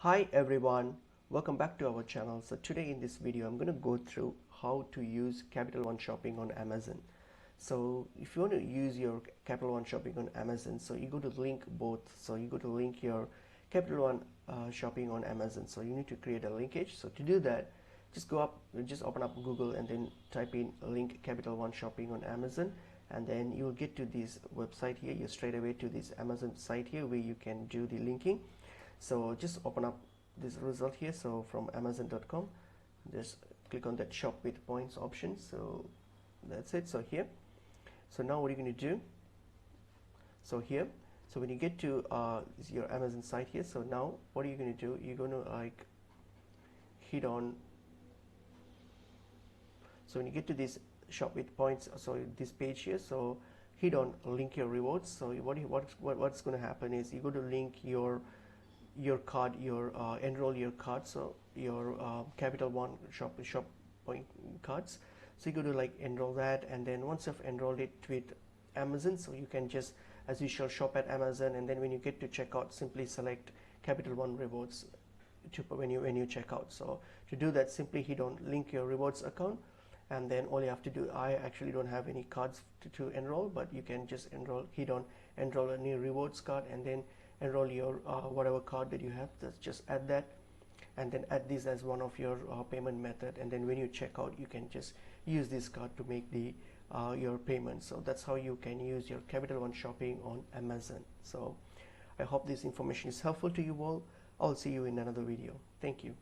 Hi everyone, welcome back to our channel. So today in this video I'm going to go through how to use Capital One Shopping on Amazon. So if you want to use your Capital One Shopping on Amazon, so you go to link both. So you go to link your Capital One Shopping on Amazon. So you need to create a linkage. So to do that, just open up Google and then type in link Capital One Shopping on Amazon, and then you will get to this website here. You straight away to this Amazon site here where you can do the linking. So just open up this result here. So from amazon.com, just click on that shop with points option. So that's it. So here, so now what are you going to do? So here, so when you get to your Amazon site here, so now what are you going to do? You're going to like hit on, so when you get to this shop with points, so this page here, so hit on link your rewards. So what's going to happen is you go to link your card, enroll your card, so your Capital One shop point cards. So you go to like enroll that, and then once you've enrolled it with Amazon, so you can just as usual shop at Amazon, and then when you get to checkout, simply select Capital One rewards when you check out. So to do that, simply hit on link your rewards account, and then all you have to do, I actually don't have any cards to enroll, but you can just hit on enroll a new rewards card, and then enroll your whatever card that you have. Just add that, and then add this as one of your payment method, and then when you check out, you can just use this card to make the your payment. So that's how you can use your Capital One Shopping on Amazon. So I hope this information is helpful to you all. I'll see you in another video. Thank you.